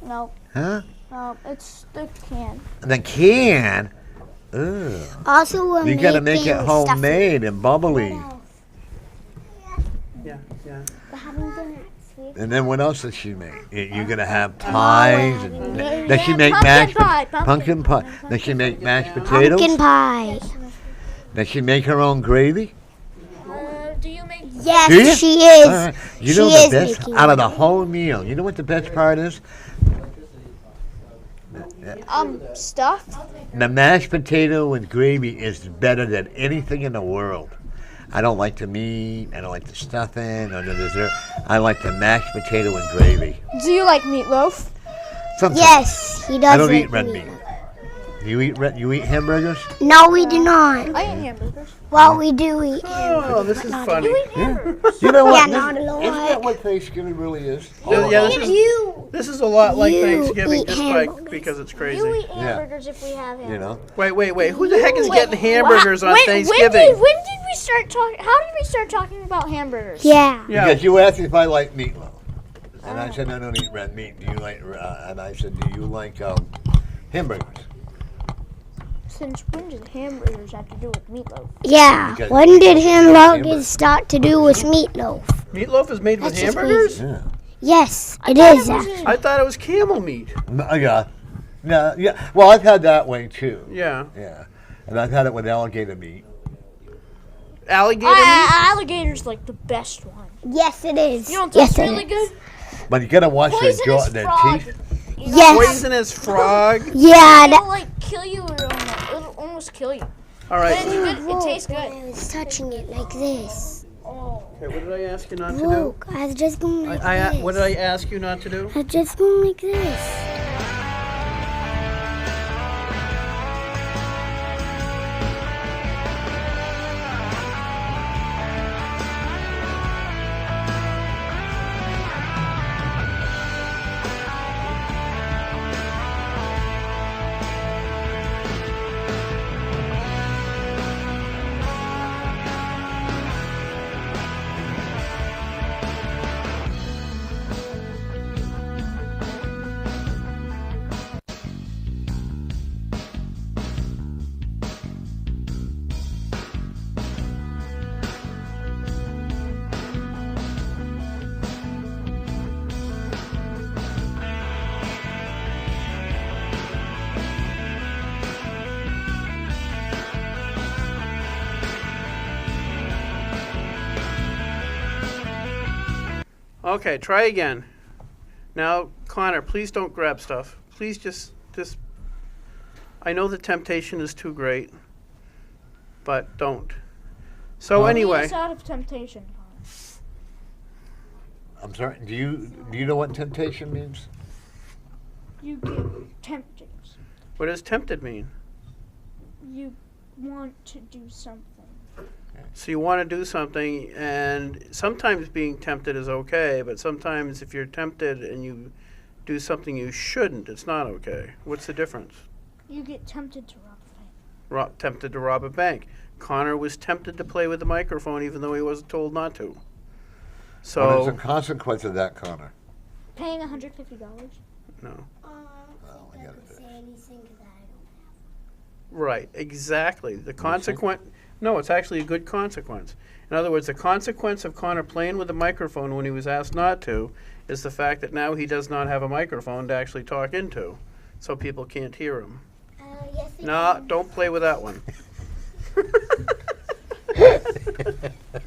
No, Huh? no, it's the can. The can. Ugh. Also, we're You gotta make it making homemade and bubbly. Yeah. We're having dinner at 3 o'clock. And then what else does she make? You're gonna have pies. And, does she Yeah, make pumpkin mashed pie, pumpkin pie? Does she make mashed potatoes? Pumpkin pie. Does she make her own gravy? Do you make Yes, Do you? she is. All right. You She know is the best making out of the whole meal. You know what the best part is? Stuff. The mashed potato and gravy is better than anything in the world. I don't like the meat. I don't like the stuffing or the dessert. I like the mashed potato and gravy. Do you like meatloaf? Sometimes. Yes, he does. I don't like eat red meat. You eat hamburgers? No, we do not. I eat hamburgers. Well, we do eat. Oh, this is funny. Yeah. You know what? Yeah, not a lot. Isn't that what Thanksgiving really is? Yeah, this is a lot like You Thanksgiving, eat just hamburgers. because it's crazy. You eat hamburgers if we have hamburgers. You know? Wait. Who the heck is getting hamburgers on Thanksgiving? When did we start talking? How did we start talking about hamburgers? Yeah. Yeah. Because you asked me if I like meatloaf. And I said, I don't eat red meat. Do you like, and I said, do you like hamburgers? Since when did hamburgers have to do with meatloaf? Yeah. Because When did hamburgers. hamburgers start to do with meatloaf? Meatloaf is made with That's just hamburgers? Yeah. Yes, it is. actually. I thought it was camel meat. Yeah. Yeah. Well, I've had that way too. Yeah. Yeah. And I've had it with alligator meat. Alligator meat? Alligator's like the best one. Yes, it is. You don't yes, taste it really is. good? But you gotta watch Poisonous their frog. teeth. Yes. Poisonous frog. Yeah. It'll like kill you or it'll almost kill you. All But right. it's good. It tastes I good. was touching it like this. Okay, what did I ask you not to do? Look, I was just going like this. What did I ask you not to do? I was just going like this. Okay, try again. Now, Connor, please don't grab stuff. Please just. I know the temptation is too great, but don't. So anyway, It's out of temptation. I'm sorry. Do you know what temptation means? You get tempted. what does tempted mean? You want to do something. So you want to do something, and sometimes being tempted is okay, but sometimes if you're tempted and you do something you shouldn't, it's not okay. What's the difference? You get tempted to rob a bank. Tempted to rob a bank. Connor was tempted to play with the microphone even though he wasn't told not to. What is So, the consequence of that, Connor? Paying $150. no. I got it. Say anything 'cause I don't. Right, exactly. The consequence. No, it's actually a good consequence. In other words, the consequence of Connor playing with the microphone when he was asked not to is the fact that now he does not have a microphone to actually talk into, so people can't hear him. Yes, it No, can. don't play with that one.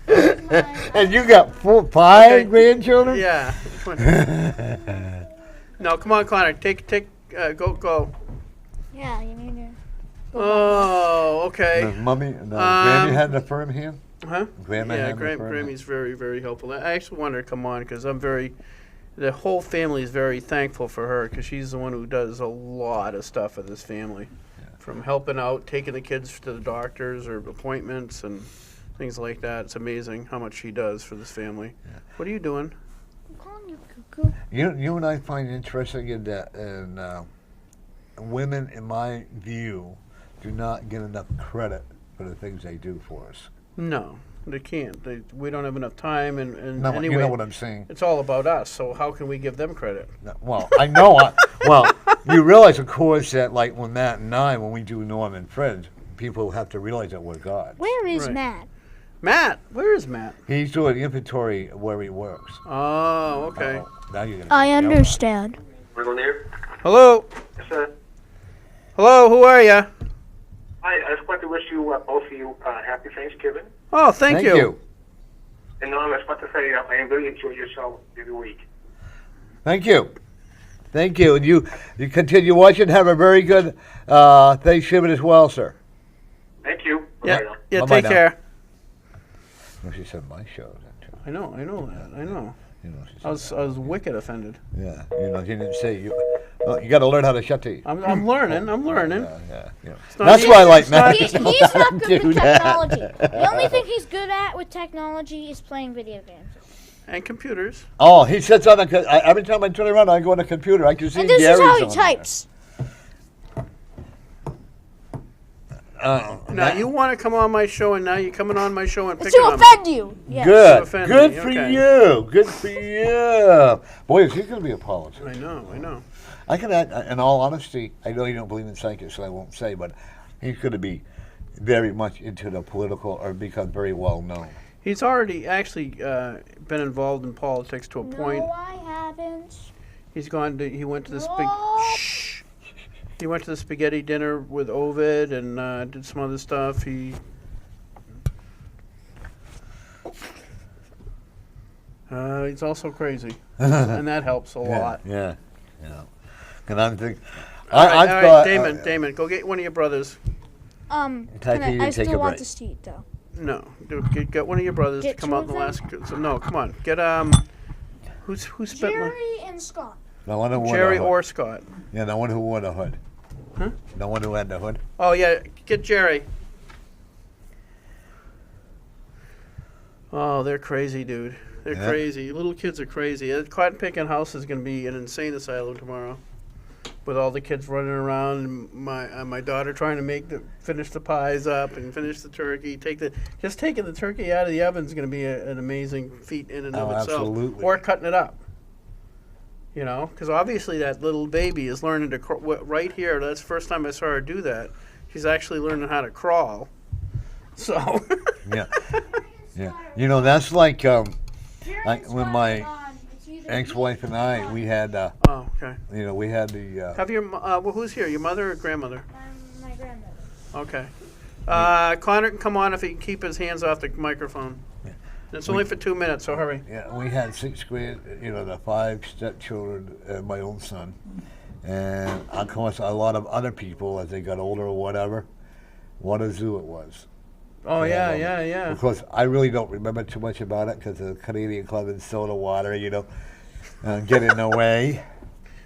And you got five Okay. grandchildren? Yeah. No, come on, Connor. Go. Yeah, you need to. Oh, okay. Does Mommy, Grammy Um, had the firm hand? Huh? Grandma Yeah, had the firm hand? Grammy's very, very helpful. I actually wanted her to come on because the whole family is very thankful for her because she's the one who does a lot of stuff for this family. From helping out, taking the kids to the doctors or appointments and things like that. It's amazing how much she does for this family. What are you doing? I'm calling you cuckoo. You and I find interesting in that, and women, in my view, do not get enough credit for the things they do for us. No, they can't. We don't have enough time, and No, anyway, you know what I'm saying? it's all about us. So how can we give them credit? No, well, I know. Well, you realize, of course, that like when Matt and I, when we do Norm and Friends, people have to realize that we're God. Where is Right. Matt? Matt, where is Matt? He's doing inventory where he works. Oh, okay. Now you're gonna I get yelled at. understand. Riddle there? Hello, Yes, sir. hello. Who are you? Hi, I just want to wish you, both of you, happy Thanksgiving. Oh, thank you. And Norm, I just want to say I really enjoy your show every week. Thank you. Thank you. And you continue watching. Have a very good Thanksgiving as well, sir. Thank you. Yeah, Bye-bye now. yeah. Bye-bye Take now. care. Well, she said my show. Then too. I know that. I know. You know, she said I was wicked offended. yeah. You know, she didn't say you. Well, you got to learn how to shut the. I'm learning. I'm learning. Yeah. not That's easy. why I like It's not- Matt. He's not good Do with that. technology. The only thing he's good at with technology is playing video games. And computers. Oh, he sits on the. Every time I turn around, I go on the computer. I can see And this Gary's is how he on there. types. Now you want to come on my show, and now you're coming on my show and It's picking to on me. offend you. Yes. To Good. offend Good me, for okay. you. Good for you. Boy, is he going to be a politician. I know. I can add, in all honesty, I know you don't believe in psychics, so I won't say, but he's going to be very much into the political or become very well known. He's already actually been involved in politics to a point. No, I haven't. He went to the No. Shh. He went to the spaghetti dinner with Ovid and did some other stuff. He's also crazy, and that helps a lot. Yeah. And I'm thinking, All right, I thought, Damon, go get one of your brothers. Type Can you I to take still a want break. to seat though. No, get one of your brothers Get to come two out of in the them? last. So, no, come on, get who spent Jerry and Scott. No one who wore Jerry the hood. or Scott? Yeah, no one who wore the hood. Huh? No one who had the hood. Oh yeah, get Jerry. Oh, they're crazy, dude. They're Yeah. crazy. Little kids are crazy. Cotton picking house is going to be an insane asylum tomorrow, with all the kids running around and my daughter trying to finish the pies up and finish the turkey. Just taking the turkey out of the oven is going to be an amazing feat in and of Oh, itself. absolutely. Or cutting it up. You know, because obviously that little baby is learning to right here. That's the first time I saw her do that. She's actually learning how to crawl. So. Yeah. Yeah. You know, that's like when my ex-wife and I, we had, Oh, okay. we had the. Have your who's here? Your mother or grandmother? My grandmother. Okay. Connor can come on if he can keep his hands off the microphone. It's only for 2 minutes, so hurry. Yeah, we had 6th grade, the 5 stepchildren and my own son. And of course, a lot of other people, as they got older or whatever, what a zoo it was. Oh, yeah. Of course, I really don't remember too much about it because the Canadian Club and soda water, get in the way.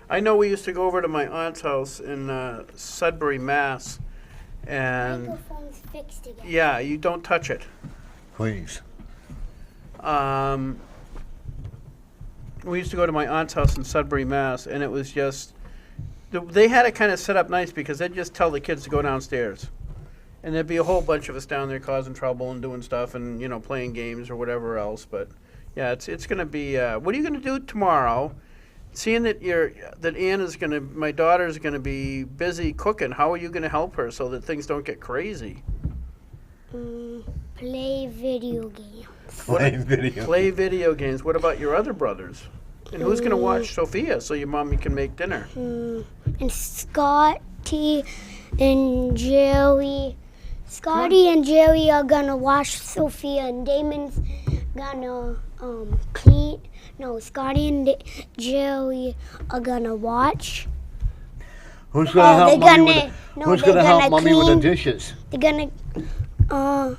I know we used to go over to my aunt's house in Sudbury, Mass. And Microphone's fixed again. yeah, you don't touch it. Please. We used to go to my aunt's house in Sudbury, Mass, and it was just, they had it kind of set up nice because they'd just tell the kids to go downstairs. And there'd be a whole bunch of us down there causing trouble and doing stuff and, playing games or whatever else. But yeah, it's going to be, what are you going to do tomorrow? Seeing that my daughter's going to be busy cooking, how are you going to help her so that things don't get crazy? Play video games. Playing video. Play video games. What about your other brothers? And who's going to watch Sophia so your mommy can make dinner? And Scotty and Jerry. Scotty and Jerry are gonna watch Sophia, and Damon's gonna clean. No, Scotty and Jerry are gonna watch. Who's gonna help mommy with they're Who's gonna help gonna mommy with the clean- dishes? They're gonna.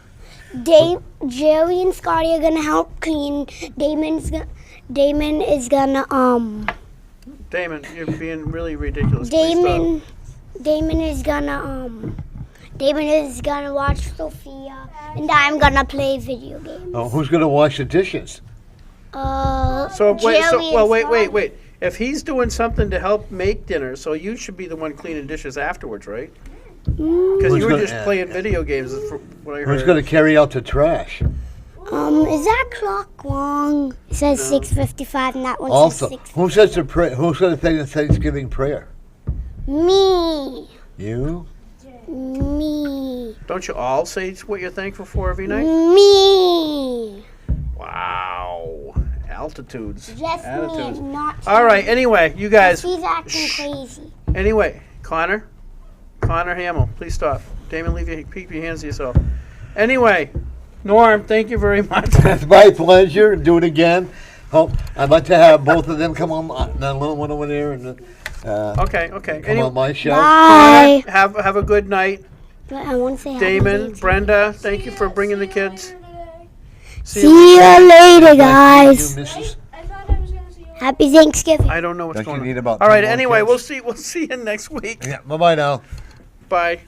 Jerry and Scotty are gonna help clean. Damon is gonna Damon, you're being really ridiculous. Please stop. Damon is gonna watch Sophia, and I'm gonna play video games. Oh, who's gonna wash the dishes? So Jerry and Scotty. wait. If he's doing something to help make dinner, so you should be the one cleaning dishes afterwards, right? Because Who's you were gonna- just playing video games, is what I heard. Who's gonna carry out the trash? Is that clock wrong? It says 6:55, and that one Also, says 6. who says the prayer? Who's gonna say the Thanksgiving prayer? Me. You? Me. Don't you all say what you're thankful for every night? Me. Wow. Altitudes. Just Attitudes. me, not All right, anyway, you guys. He's acting crazy. Anyway, Connor Hamill, please stop. Damon, keep your hands to yourself. Anyway, Norm, thank you very much. It's my pleasure. Do it again. Hope I'd like to have both of them come on. That little one over there and Okay. come on my show. Bye. Connor, have a good night. But I want to say happy Damon, Thanksgiving. Brenda, thank you for bringing the kids. See you later, You, guys. Missus. Happy Thanksgiving. I don't know what's Don't you going on. need about All 10 right, more anyway, kids? we'll see you next week. Yeah. Bye bye now. Bye.